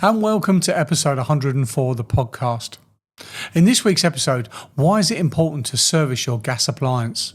and welcome to episode 104 of the podcast. In this week's episode, why is it important to service your gas appliance?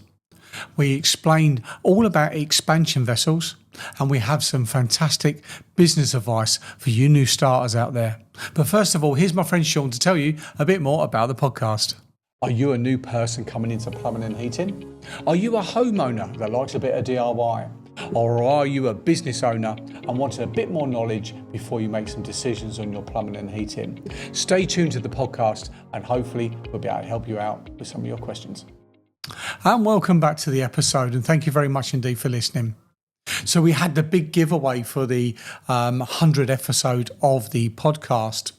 We explained all about expansion vessels, and we have some fantastic business advice for you new starters out there. But first of all, here's my friend Sean to tell you a bit more about the podcast. Are you a new person coming into plumbing and heating? Are you a homeowner that likes a bit of DIY? Or are you a business owner and want a bit more knowledge before you make some decisions on your plumbing and heating? Stay tuned to the podcast and hopefully we'll be able to help you out with some of your questions. And welcome back to the episode, and thank you very much indeed for listening. So we had the big giveaway for the 100th episode of the podcast.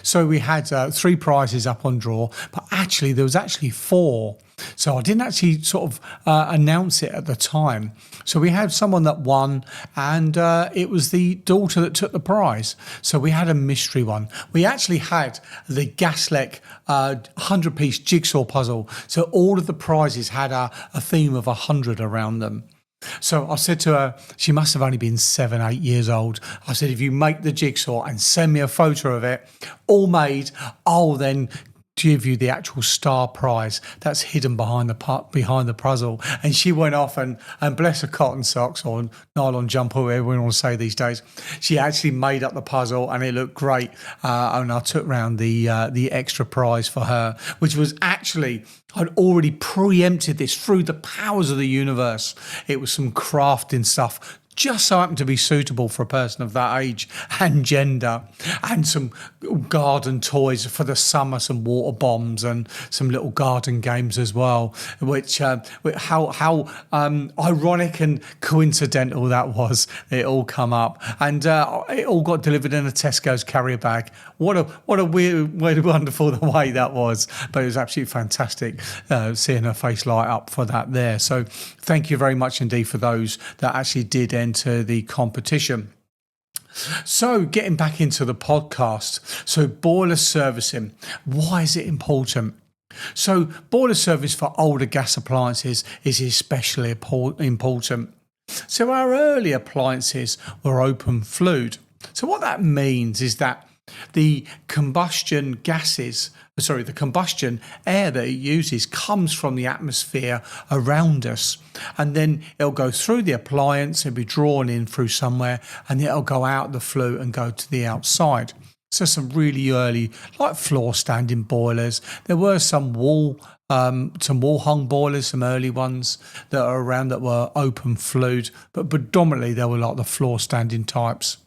So we had 3 prizes up on draw, but actually there was actually 4. So I didn't actually sort of announce it at the time. So we had someone that won, and it was the daughter that took the prize. So we had a mystery one. We actually had the Gaslec 100-piece jigsaw puzzle. So all of the prizes had a theme of 100 around them. So I said to her, she must have only been 7, 8 years old. I said, if you make the jigsaw and send me a photo of it, all made, I'll then give you the actual star prize that's hidden behind the puzzle. And she went off and bless her cotton socks or nylon jumper, whatever we want to say these days. She actually made up the puzzle and it looked great. And I took round the extra prize for her, which was actually, I'd already preempted this through the powers of the universe. It was some crafting stuff, just so happened to be suitable for a person of that age and gender, and some garden toys for the summer, some water bombs and some little garden games as well, which how ironic and coincidental that was. It all come up, and it all got delivered in a Tesco's carrier bag. What a weird, wonderful the way that was, but it was absolutely fantastic seeing her face light up for that there. So thank you very much indeed for those that actually did enter the competition. So getting back into the podcast, so boiler servicing, why is it important? So boiler service for older gas appliances is especially important. So our early appliances were open flued. So what that means is that the combustion air that it uses comes from the atmosphere around us, and then it'll go through the appliance, it'll be drawn in through somewhere, and it'll go out the flue and go to the outside. So some really early, like floor standing boilers. There were some wall hung boilers, some early ones that are around that were open flued, but predominantly they were like the floor standing types.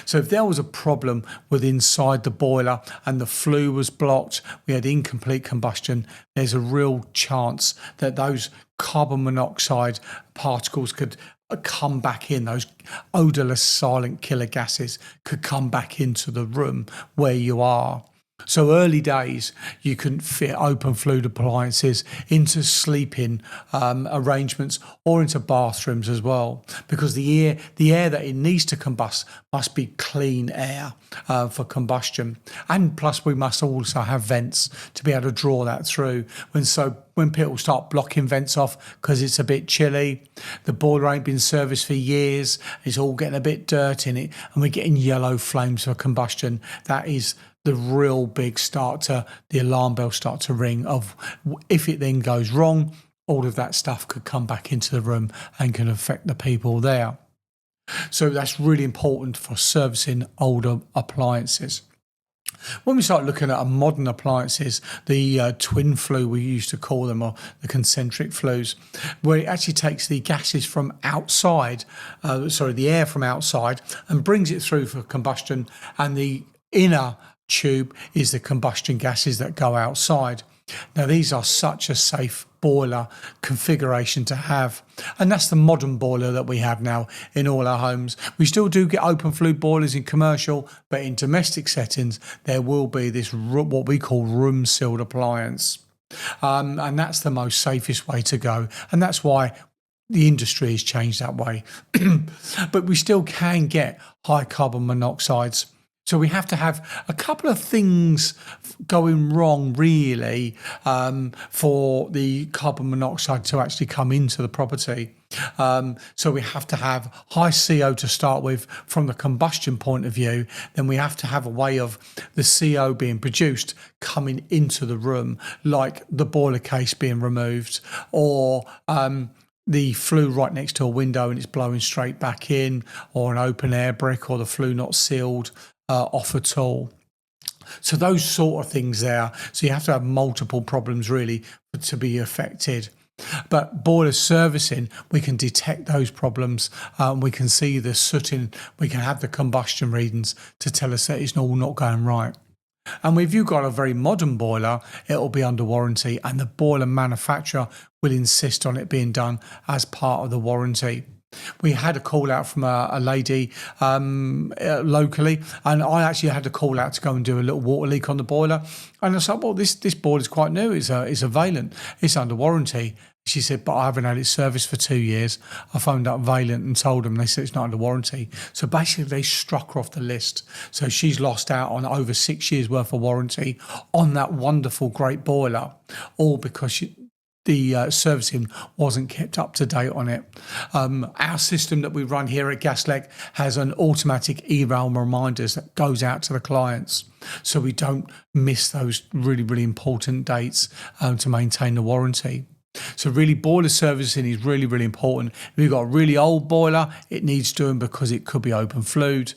So if there was a problem with inside the boiler and the flue was blocked, we had incomplete combustion, there's a real chance that those carbon monoxide particles could come back in, those odourless silent killer gases could come back into the room where you are. So early days, you couldn't fit open flued appliances into sleeping arrangements or into bathrooms as well, because the air that it needs to combust must be clean air for combustion. And plus we must also have vents to be able to draw that through. When people start blocking vents off because it's a bit chilly, the boiler ain't been serviced for years, it's all getting a bit dirt in it, and we're getting yellow flames for combustion, that is the real big the alarm bells start to ring of, if it then goes wrong, all of that stuff could come back into the room and can affect the people there. So that's really important for servicing older appliances. When we start looking at modern appliances, the twin flue we used to call them, or the concentric flues, where it actually takes the gases from outside, the air from outside, and brings it through for combustion, and the inner tube is the combustion gases that go outside. Now these are such a safe boiler configuration to have, and that's the modern boiler that we have now in all our homes. We still do get open flue boilers in commercial, but in domestic settings there will be this what we call room sealed appliance, and that's the most safest way to go, and that's why the industry has changed that way. But we still can get high carbon monoxides. So we have to have a couple of things going wrong, really, for the carbon monoxide to actually come into the property. So we have to have high CO to start with from the combustion point of view. Then we have to have a way of the CO being produced coming into the room, like the boiler case being removed, or the flue right next to a window and it's blowing straight back in, or an open air brick, or the flue not sealed off at all. So those sort of things there. So you have to have multiple problems really to be affected. But boiler servicing, we can detect those problems. We can see the sooting. We can have the combustion readings to tell us that it's all not going right. And if you've got a very modern boiler, it'll be under warranty, and the boiler manufacturer will insist on it being done as part of the warranty. We had a call out from a lady locally, and I actually had a call out to go and do a little water leak on the boiler. And I said, well, this boiler is quite new. It's a Valent. It's under warranty. She said, but I haven't had it serviced for 2 years. I phoned up Valent and told them. They said it's not under warranty. So basically, they struck her off the list. So she's lost out on over 6 years worth of warranty on that wonderful, great boiler, all because the servicing wasn't kept up to date on it. Our system that we run here at Gaslec has an automatic email reminders that goes out to the clients, so we don't miss those really, really important dates to maintain the warranty. So really, boiler servicing is really, really important. If you've got a really old boiler, it needs doing because it could be open flued.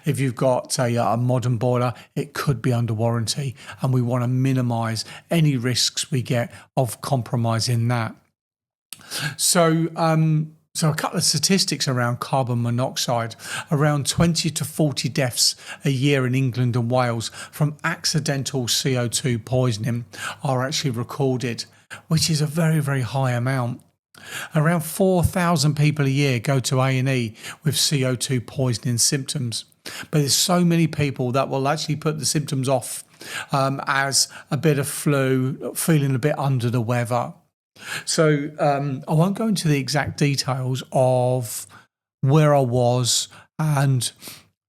If you've got a modern boiler, it could be under warranty, and we want to minimise any risks we get of compromising that. So a couple of statistics around carbon monoxide. Around 20 to 40 deaths a year in England and Wales from accidental CO2 poisoning are actually recorded, which is a very, very high amount. Around 4,000 people a year go to A&E with CO2 poisoning symptoms. But there's so many people that will actually put the symptoms off as a bit of flu, feeling a bit under the weather. So I won't go into the exact details of where I was, and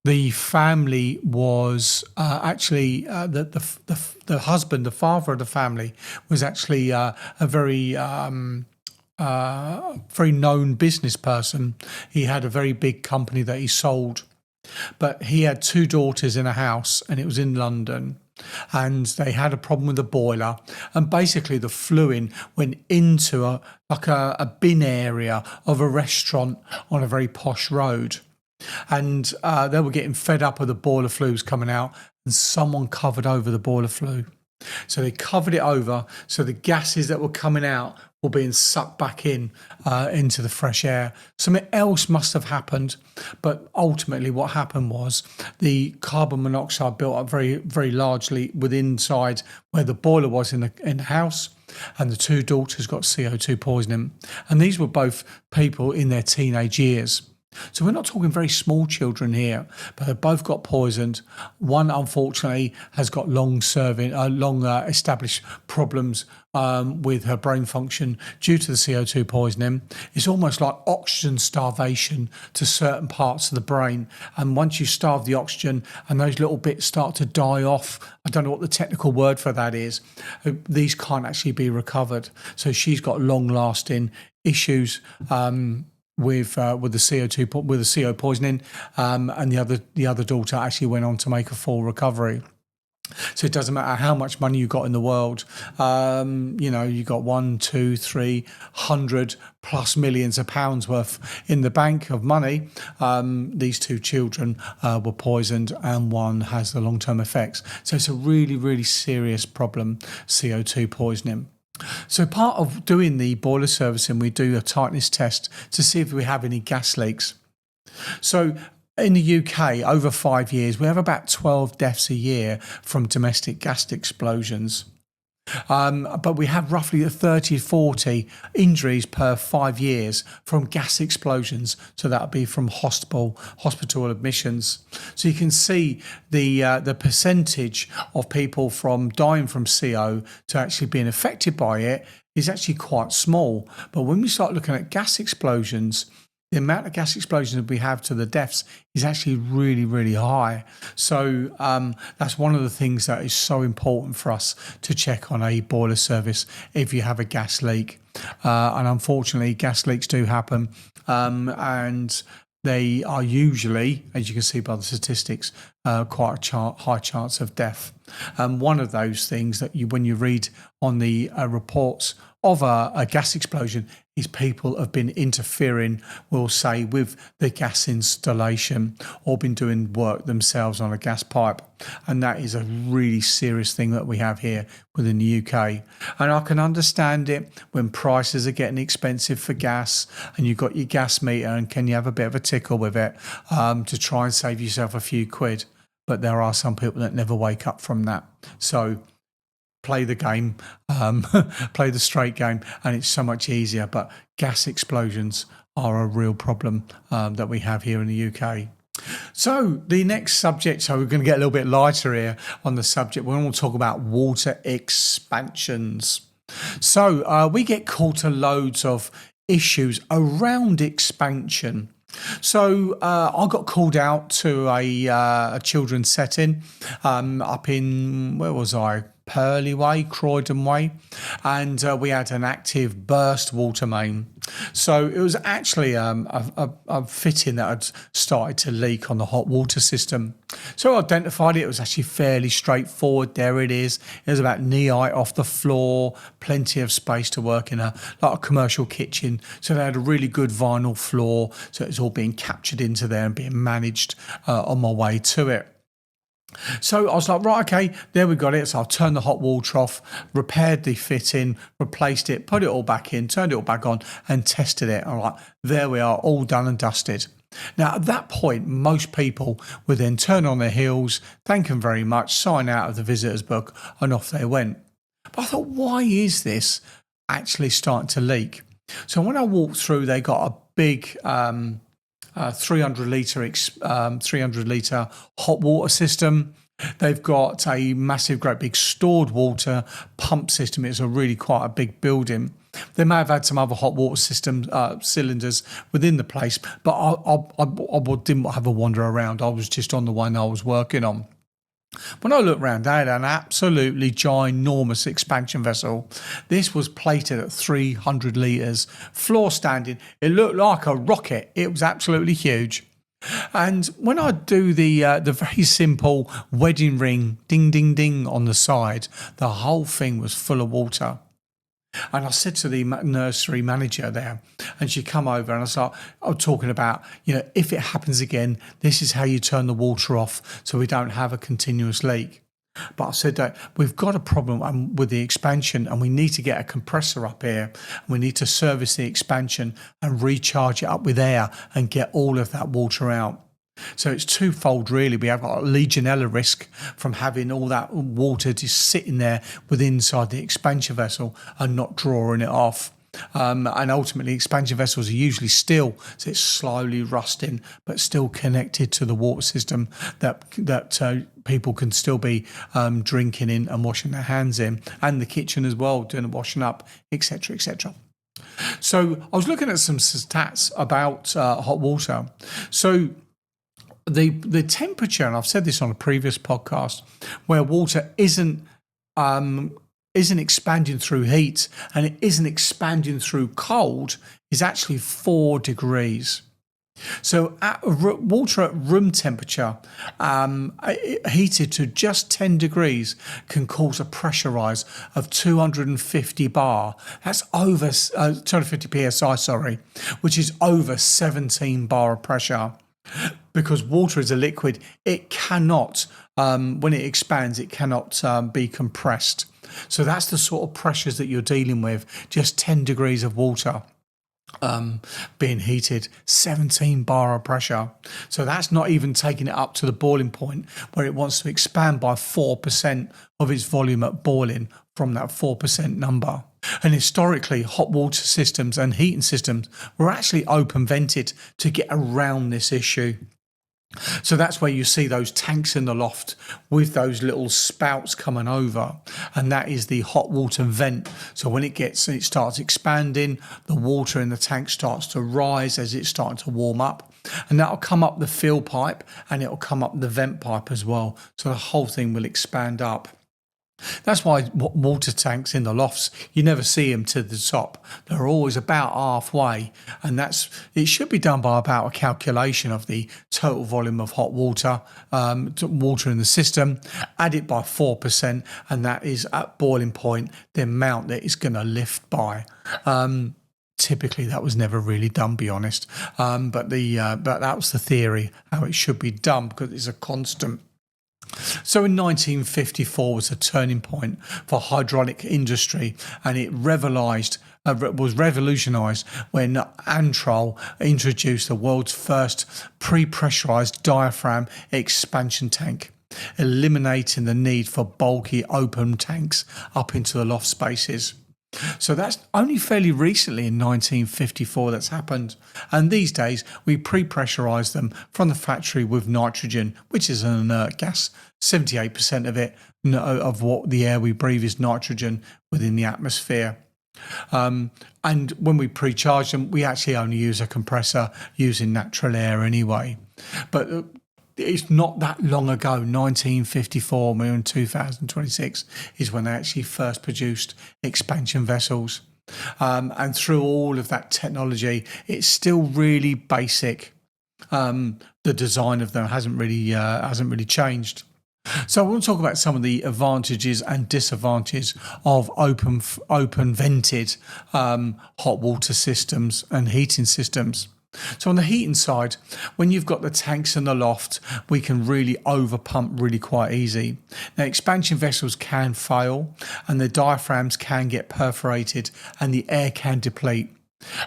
the family was actually the husband, the father of the family, was actually a very very known business person. He had a very big company that he sold, but he had 2 daughters in a house, and it was in London. And they had a problem with the boiler, and basically the fluing went into a bin area of a restaurant on a very posh road, and they were getting fed up with the boiler flues coming out, and someone covered over the boiler flue. So they covered it over, so the gases that were coming out were being sucked back into the fresh air. Something else must have happened, but ultimately what happened was the carbon monoxide built up very, very largely within inside where the boiler was in the house, and the 2 daughters got CO2 poisoning. And these were both people in their teenage years. So we're not talking very small children here, but they've both got poisoned. One, unfortunately, has got long established problems with her brain function due to the CO2 poisoning. It's almost like oxygen starvation to certain parts of the brain. And once you starve the oxygen and those little bits start to die off, I don't know what the technical word for that is, these can't actually be recovered. So she's got long-lasting issues with the CO poisoning, and the other daughter actually went on to make a full recovery. So it doesn't matter how much money you got in the world. You got 1, 2, 3, 100 plus millions of pounds worth in the bank of money. These 2 children were poisoned, and one has the long-term effects. So it's a really, really serious problem, CO2 poisoning. So part of doing the boiler servicing, we do a tightness test to see if we have any gas leaks. So in the UK, over 5 years, we have about 12 deaths a year from domestic gas explosions. But we have roughly 30 to 40 injuries per 5 years from gas explosions. So that would be from hospital admissions. So you can see the percentage of people from dying from CO to actually being affected by it is actually quite small. But when we start looking at gas explosions, the amount of gas explosions that we have to the deaths is actually really, really high. So that's one of the things that is so important for us to check on a boiler service if you have a gas leak. And unfortunately, gas leaks do happen. And they are usually, as you can see by the statistics, quite a high chance of death. One of those things that when you read on the reports of a gas explosion is people have been interfering, we'll say, with the gas installation or been doing work themselves on a gas pipe. And that is a really serious thing that we have here within the UK. And I can understand it when prices are getting expensive for gas and you've got your gas meter and can you have a bit of a tickle with it to try and save yourself a few quid. But there are some people that never wake up from that. So play the game, play the straight game, and it's so much easier. But gas explosions are a real problem that we have here in the UK. So the next subject, so we're going to get a little bit lighter here on the subject. We're going to talk about water expansions. So we get called to loads of issues around expansion. So I got called out to a children's setting up in, where was I? Purley Way, Croydon Way, and we had an active burst water main. So it was actually a fitting that had started to leak on the hot water system. So I identified it. It was actually fairly straightforward. There it is. It was about knee height off the floor, plenty of space to work in, like a commercial kitchen. So they had a really good vinyl floor. So it was all being captured into there and being managed on my way to it. So I was like, right, okay, there we got it. So I turned the hot water off, repaired the fitting, replaced it, put it all back in, turned it all back on and tested it. I'm like, there we are, all done and dusted. Now, at that point, most people would then turn on their heels, thank them very much, sign out of the visitor's book, and off they went. But I thought, why is this actually starting to leak? So when I walked through, they got a big 300 litre hot water system. They've got a massive, great big stored water pump system. It's a really quite a big building. They may have had some other hot water system cylinders within the place, but I didn't have a wander around. I was just on the one I was working on. When I looked around, they had an absolutely ginormous expansion vessel. This was plated at 300 litres, floor standing. It looked like a rocket. It was absolutely huge. And when I do the very simple wedding ring, ding, ding, ding on the side, the whole thing was full of water. And I said to the nursery manager there, and she come over and I was talking about, if it happens again, this is how you turn the water off so we don't have a continuous leak. But I said that we've got a problem with the expansion and we need to get a compressor up here. We need to service the expansion and recharge it up with air and get all of that water out. So it's twofold, really. We have got a Legionella risk from having all that water just sitting there inside the expansion vessel and not drawing it off. And ultimately, expansion vessels are usually still, so it's slowly rusting, but still connected to the water system that people can still be drinking in and washing their hands in, and the kitchen as well, doing the washing up, etc., etc. So I was looking at some stats about hot water. So the temperature, and I've said this on a previous podcast, where water isn't expanding through heat and it isn't expanding through cold, is actually 4 degrees. So water at room temperature, heated to just 10 degrees, can cause a pressure rise of 250 bar. That's over 250 psi, which is over 17 bar of pressure. Because water is a liquid, it cannot, when it expands, it cannot be compressed. So that's the sort of pressures that you're dealing with. Just 10 degrees of water being heated, 17 bar of pressure. So that's not even taking it up to the boiling point where it wants to expand by 4% of its volume at boiling from that 4% number. And historically, hot water systems and heating systems were actually open vented to get around this issue. So that's where you see those tanks in the loft with those little spouts coming over, and that is the hot water vent. So when it starts expanding, the water in the tank starts to rise as it's starting to warm up, and that'll come up the fill pipe and it'll come up the vent pipe as well. So the whole thing will expand up. That's why water tanks in the lofts, you never see them to the top. They're always about halfway, and it should be done by about a calculation of the total volume of hot water, water in the system, add it by 4%, and that is at boiling point the amount that it's going to lift by. Typically, that was never really done, be honest. But that was the theory how it should be done, because it's a constant. So in 1954 was a turning point for hydraulic industry, and it was revolutionised when Antrol introduced the world's first pre-pressurised diaphragm expansion tank, eliminating the need for bulky open tanks up into the loft spaces. So that's only fairly recently in 1954 that's happened. And these days we pre-pressurise them from the factory with nitrogen, which is an inert gas. 78% of it, of what the air we breathe, is nitrogen within the atmosphere. And when we pre-charge them, we actually only use a compressor using natural air anyway. But it's not that long ago, 1954, we're in 2026, is when they actually first produced expansion vessels. And through all of that technology, it's still really basic. The design of them hasn't really changed. So I want to talk about some of the advantages and disadvantages of open vented hot water systems and heating systems. So on the heating side, when you've got the tanks in the loft, we can really overpump really quite easy. Now, expansion vessels can fail, and the diaphragms can get perforated and the air can deplete.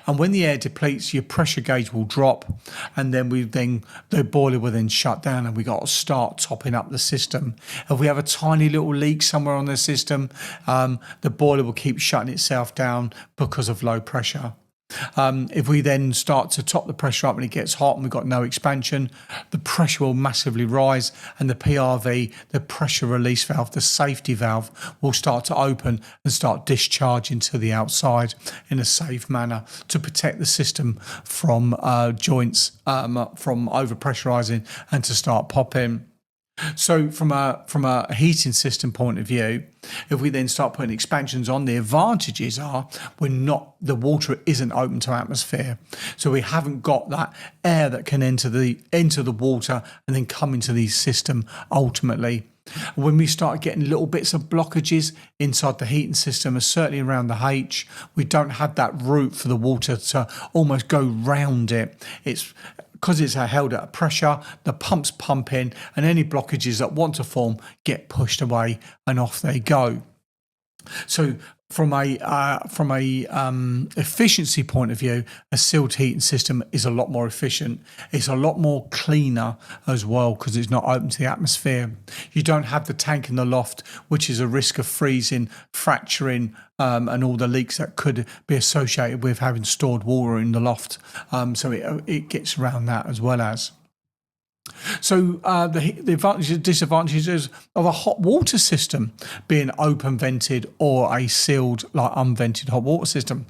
And when the air depletes, your pressure gauge will drop, and then the boiler will then shut down, and we got to start topping up the system. If we have a tiny little leak somewhere on the system, the boiler will keep shutting itself down because of low pressure. If we then start to top the pressure up and it gets hot and we've got no expansion, the pressure will massively rise, and the PRV, the pressure release valve, the safety valve, will start to open and start discharging to the outside in a safe manner to protect the system from joints from overpressurizing and to start popping. So from a heating system point of view, if we then start putting expansions on, the advantages are the water isn't open to atmosphere. So we haven't got that air that can enter the water and then come into the system ultimately. When we start getting little bits of blockages inside the heating system, certainly around the H, we don't have that route for the water to almost go round it. Because it's held at a pressure, the pumps pump in, and any blockages that want to form get pushed away, and off they go. So from a efficiency point of view, a sealed heating system is a lot more efficient. It's a lot more cleaner as well because it's not open to the atmosphere. You don't have the tank in the loft, which is a risk of freezing, fracturing, and all the leaks that could be associated with having stored water in the loft. So it gets around that as well as. So the advantages and disadvantages of a hot water system being open vented or a sealed, like unvented hot water system.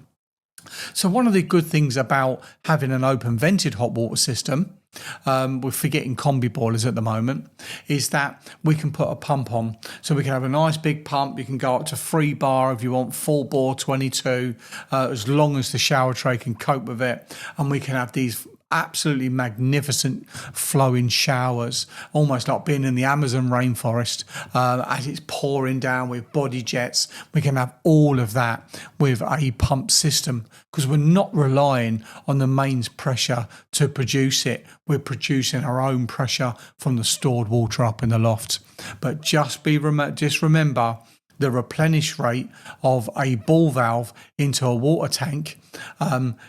So one of the good things about having an open vented hot water system, we're forgetting combi boilers at the moment, is that we can put a pump on. So we can have a nice big pump. You can go up to 3 bar if you want, 4 bore 22, as long as the shower tray can cope with it. And we can have these absolutely magnificent flowing showers, almost like being in the Amazon rainforest as it's pouring down with body jets. We can have all of that with a pump system because we're not relying on the mains pressure to produce it. We're producing our own pressure from the stored water up in the loft. But just remember the replenish rate of a ball valve into a water tank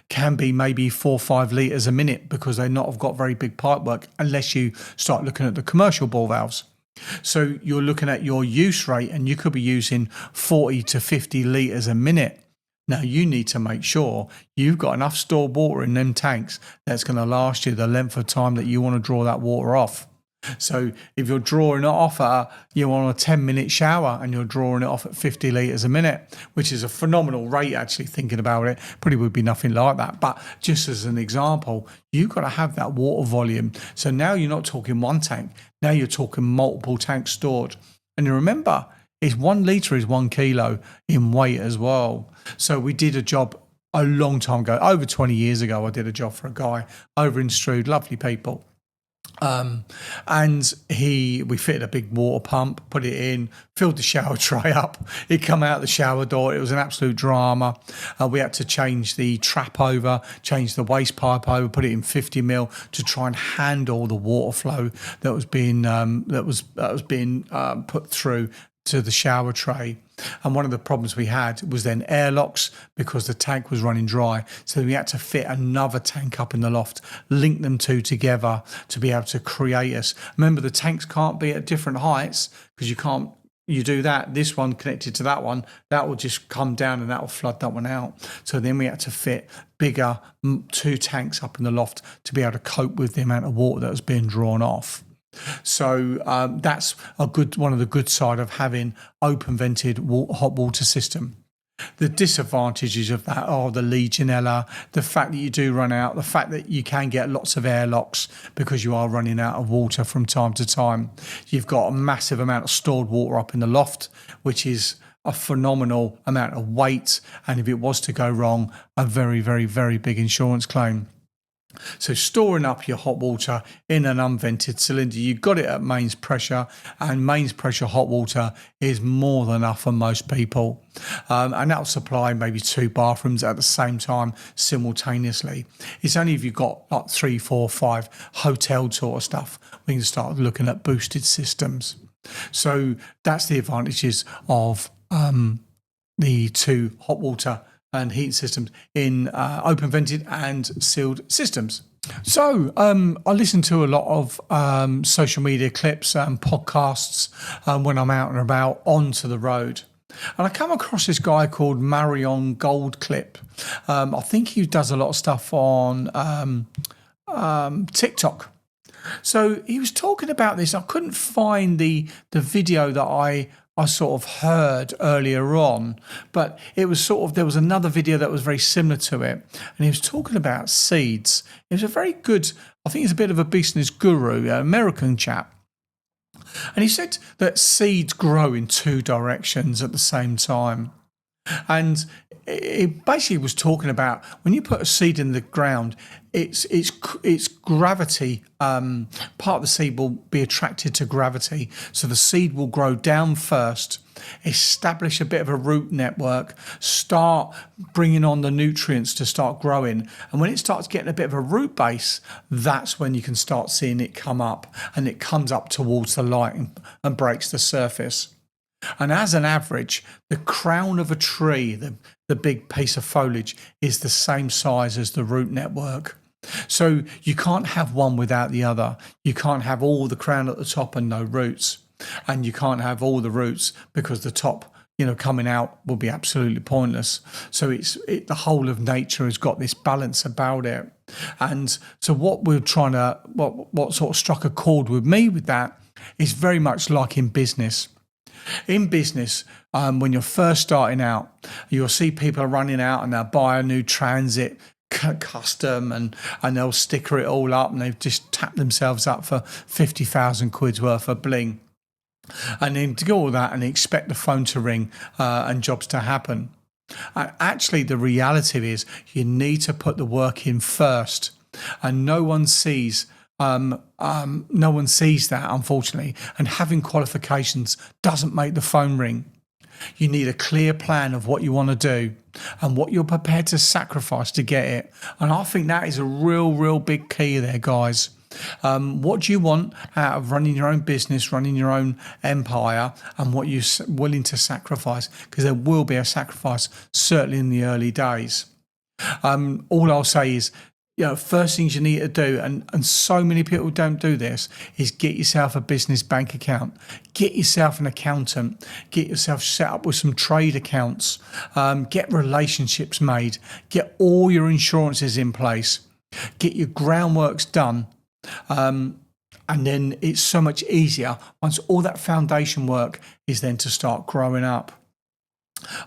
can be maybe 4 or 5 litres a minute because they not have got very big pipework unless you start looking at the commercial ball valves. So you're looking at your use rate and you could be using 40 to 50 litres a minute Now you need to make sure you've got enough stored water in them tanks that's going to last you the length of time that you want to draw that water off. So if you're drawing it off you're on a 10-minute shower and you're drawing it off at 50 litres a minute, which is a phenomenal rate actually thinking about it, probably would be nothing like that. But just as an example, you've got to have that water volume. So now you're not talking one tank, now you're talking multiple tanks stored. And you remember, is 1 litre is 1 kilo in weight as well. So we did a job a long time ago, over 20 years ago. I did a job for a guy over in Strood, lovely people. And we fitted a big water pump, put it in, filled the shower tray up. It come out the shower door. It was an absolute drama. We had to change the trap over, change the waste pipe over, put it in 50 mil to try and handle the water flow that was being put through to the shower tray. And one of the problems we had was then airlocks because the tank was running dry. So we had to fit another tank up in the loft, link them two together to be able to create us. Remember, the tanks can't be at different heights because you do that, this one connected to that one, that will just come down and that will flood that one out. So then we had to fit bigger 2 tanks up in the loft to be able to cope with the amount of water that was being drawn off. So that's one of the good side of having open vented hot water system. The disadvantages of that are the Legionella, the fact that you do run out, the fact that you can get lots of airlocks because you are running out of water from time to time. You've got a massive amount of stored water up in the loft, which is a phenomenal amount of weight, and if it was to go wrong, a very, very, very big insurance claim. So storing up your hot water in an unvented cylinder, you've got it at mains pressure, and mains pressure hot water is more than enough for most people. And that'll supply maybe 2 bathrooms at the same time simultaneously. It's only if you've got like 3, 4, 5 hotel sort of stuff, we can start looking at boosted systems. So that's the advantages of the 2 hot water and heating systems in open vented and sealed systems. So I listen to a lot of social media clips and podcasts when I'm out and about onto the road. And I come across this guy called Marion Goldclip. I think he does a lot of stuff on TikTok. So he was talking about this. I couldn't find the video that I sort of heard earlier on, but it was there was another video that was very similar to it, and he was talking about seeds. He was a very good, I think he's a bit of a business guru, an American chap. And he said that seeds grow in 2 directions at the same time. And it basically was talking about when you put a seed in the ground, it's gravity. Part of the seed will be attracted to gravity, so the seed will grow down first, establish a bit of a root network, start bringing on the nutrients to start growing, and when it starts getting a bit of a root base, that's when you can start seeing it come up, and it comes up towards the light and breaks the surface. And as an average, the crown of a tree, the big piece of foliage, is the same size as the root network. So you can't have one without the other. You can't have all the crown at the top and no roots. And you can't have all the roots because the top, coming out will be absolutely pointless. So the whole of nature has got this balance about it. And so what we're trying to, what sort of struck a chord with me with that is very much like in business. In business, when you're first starting out, you'll see people running out and they'll buy a new Transit custom and they'll sticker it all up, and they've just tapped themselves up for 50,000 quid's worth of bling. And then to do all that and expect the phone to ring and jobs to happen. Actually, the reality is you need to put the work in first, and no one sees that, unfortunately, and having qualifications doesn't make the phone ring. You need a clear plan of what you want to do and what you're prepared to sacrifice to get it. And I think that is a real big key there, guys. What do you want out of running your own business, running your own empire, and what you're willing to sacrifice? Because there will be a sacrifice, certainly in the early days. All I'll say is, first things you need to do, and so many people don't do this, is get yourself a business bank account, get yourself an accountant, get yourself set up with some trade accounts, get relationships made, get all your insurances in place, get your groundworks done. And then it's so much easier once all that foundation work is then to start growing up.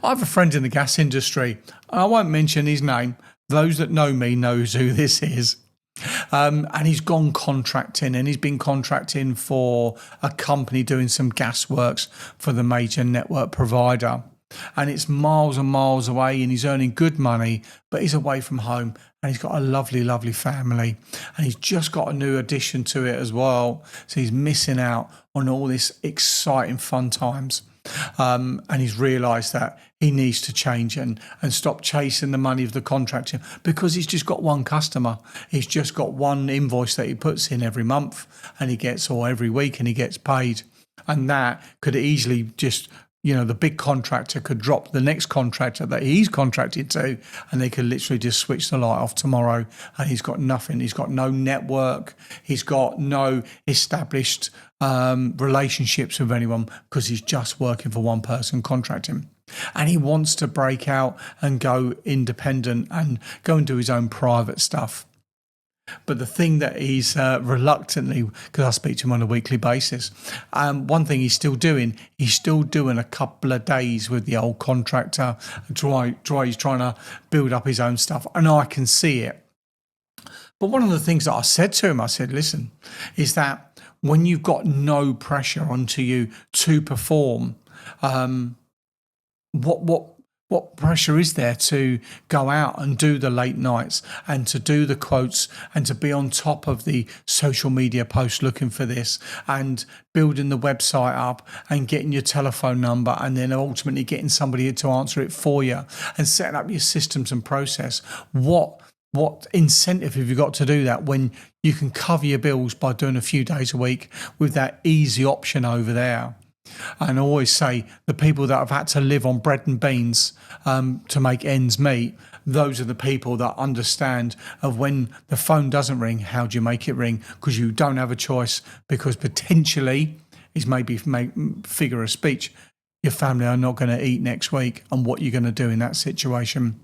I have a friend in the gas industry. I won't mention his name. Those that know me knows who this is. And he's gone contracting, and he's been contracting for a company doing some gas works for the major network provider. And it's miles and miles away, and he's earning good money, but he's away from home, and he's got a lovely, lovely family, and he's just got a new addition to it as well. So he's missing out on all this exciting fun times. And he's realised that he needs to change and stop chasing the money of the contracting, because he's just got one customer. He's just got one invoice that he puts in every month, and he gets, or every week, and he gets paid. And that could easily just, the big contractor could drop the next contractor that he's contracted to, and they could literally just switch the light off tomorrow, and he's got nothing. He's got no network. He's got no established relationships with anyone, because he's just working for one person contracting. And he wants to break out and go independent and go and do his own private stuff. But the thing that he's reluctantly, because I speak to him on a weekly basis, one thing he's still doing a couple of days with the old contractor. He's trying to build up his own stuff, and I can see it. But one of the things that I said to him, I said, listen, is that when you've got no pressure onto you to perform, what pressure is there to go out and do the late nights and to do the quotes and to be on top of the social media posts looking for this and building the website up and getting your telephone number and then ultimately getting somebody to answer it for you and setting up your systems and process? What incentive have you got to do that when you can cover your bills by doing a few days a week with that easy option over there? And I always say the people that have had to live on bread and beans to make ends meet, those are the people that understand of when the phone doesn't ring, how do you make it ring? Because you don't have a choice, because potentially, is maybe figure of speech, your family are not going to eat next week, and what you're going to do in that situation.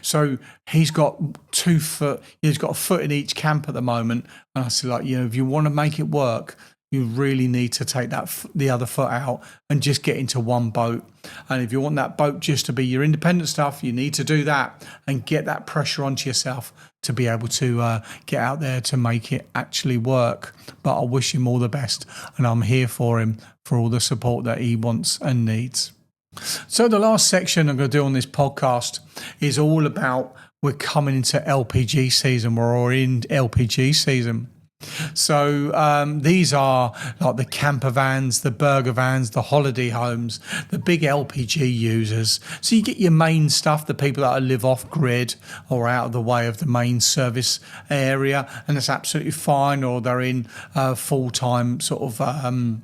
So he's got a foot in each camp at the moment. And I said, if you want to make it work, you really need to take the other foot out and just get into one boat. And if you want that boat just to be your independent stuff, you need to do that and get that pressure onto yourself to be able to get out there to make it actually work. But I wish him all the best, and I'm here for him for all the support that he wants and needs. So the last section I'm going to do on this podcast is all about, we're coming into LPG season. We're already in LPG season. So these are like the camper vans, the burger vans, the holiday homes, the big LPG users. So you get your main stuff, the people that live off grid or out of the way of the main service area, and that's absolutely fine. Or they're in full-time sort of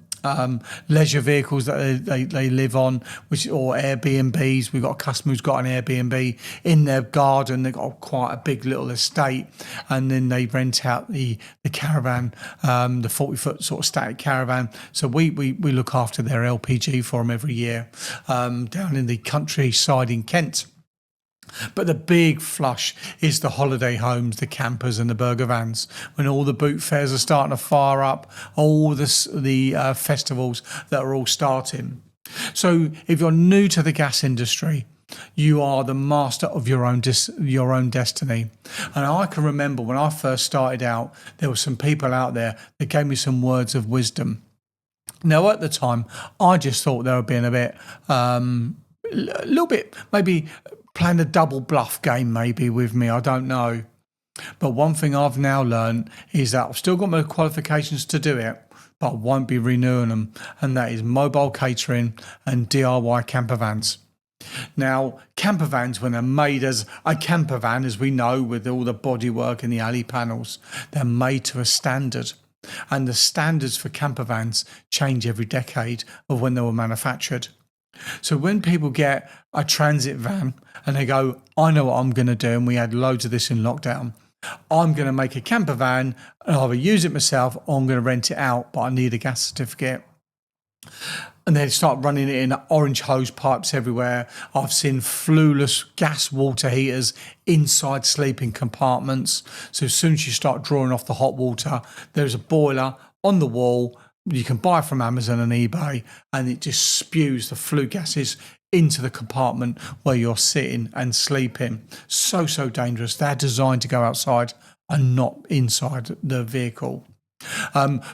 leisure vehicles that they live on, or Airbnbs. We've got a customer who's got an Airbnb in their garden. They've got quite a big little estate, and then they rent out the caravan, the 40-foot sort of static caravan. So we look after their LPG for them every year down in the countryside in Kent. But the big flush is the holiday homes, the campers and the burger vans. When all the boot fairs are starting to fire up, all the festivals that are all starting. So if you're new to the gas industry, you are the master of your own destiny. And I can remember when I first started out, there were some people out there that gave me some words of wisdom. Now, at the time, I just thought they were being a little bit, maybe playing a double bluff game maybe with me, I don't know. But one thing I've now learned is that I've still got my qualifications to do it, but I won't be renewing them, and that is mobile catering and DIY camper vans. Now, camper vans, when they're made as a camper van, as we know, with all the bodywork and the alley panels, they're made to a standard. And the standards for camper vans change every decade of when they were manufactured. So when people get a transit van and they go, I know what I'm going to do, and we had loads of this in lockdown, I'm going to make a camper van and either use it myself or I'm going to rent it out, but I need a gas certificate. And then start running it in orange hose pipes everywhere. I've seen flueless gas water heaters inside sleeping compartments. So as soon as you start drawing off the hot water, there's a boiler on the wall. You can buy from Amazon and eBay, and it just spews the flue gases into the compartment where you're sitting and sleeping. So dangerous. They're designed to go outside and not inside the vehicle.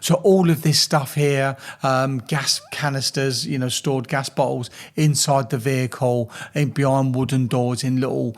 So all of this stuff here, gas canisters, stored gas bottles inside the vehicle, behind wooden doors in little,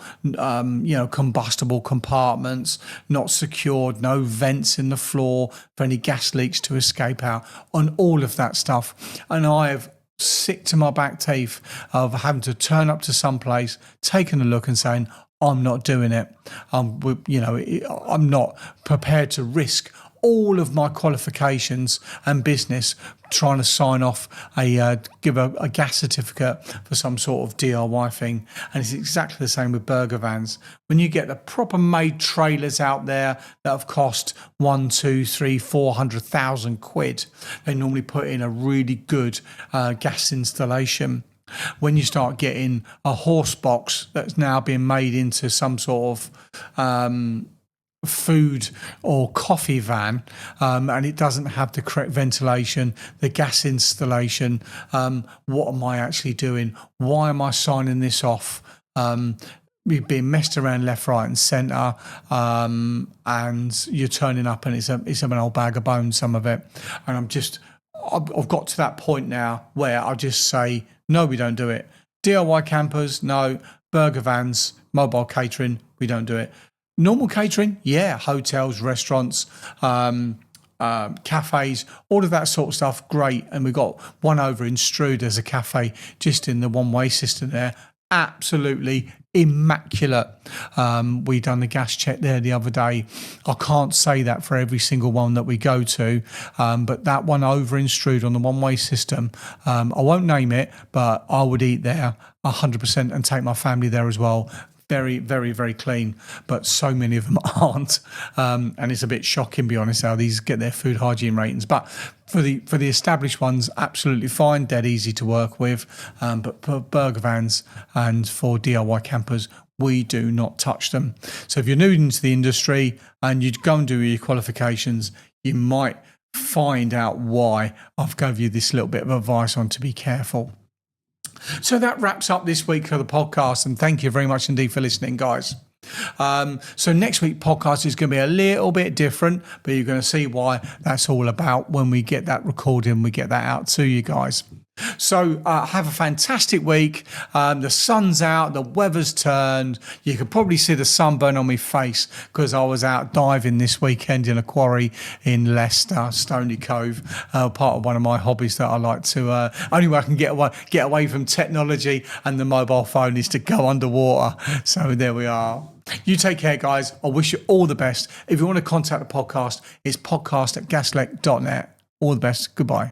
combustible compartments, not secured, no vents in the floor for any gas leaks to escape out, on all of that stuff. And I have sick to my back teeth of having to turn up to some place, taking a look and saying, I'm not doing it. I'm not prepared to risk all of my qualifications and business trying to sign off give a gas certificate for some sort of DIY thing. And it's exactly the same with burger vans. When you get the proper made trailers out there that have cost 1, 2, 3, 400,000 quid, they normally put in a really good gas installation. When you start getting a horse box that's now being made into some sort of food or coffee van, and it doesn't have the correct ventilation, the gas installation, what am I actually doing? Why am I signing this off? We've been messed around left, right and centre, and you're turning up and it's an old bag of bones, some of it. And I've got to that point now where I just say, no, we don't do it. DIY campers, no. Burger vans, mobile catering, we don't do it. Normal catering, yeah, hotels, restaurants, cafes, all of that sort of stuff, great. And we've got one over in Strood, there's a cafe just in the one-way system there. Absolutely immaculate. We done the gas check there the other day. I can't say that for every single one that we go to, but that one over in Strood on the one-way system, I won't name it, but I would eat there 100% and take my family there as well. Very, very, very clean, but so many of them aren't, and it's a bit shocking, to be honest, how these get their food hygiene ratings. But for the established ones, absolutely fine, dead easy to work with. But for burger vans and for DIY campers, we do not touch them. So if you're new into the industry and you go and do your qualifications, you might find out why I've given you this little bit of advice on to be careful. So that wraps up this week for the podcast, and thank you very much indeed for listening, guys. So next week's podcast is going to be a little bit different, but you're going to see why that's all about when we get that recording and we get that out to you guys. So have a fantastic week. The sun's out, the weather's turned. You can probably see the sunburn on my face because I was out diving this weekend in a quarry in Leicester, Stony Cove, part of one of my hobbies that I like to, only way I can get away from technology and the mobile phone is to go underwater. So there we are. You take care, guys. I wish you all the best. If you want to contact the podcast, it's podcast@gaslec.net. All the best. Goodbye.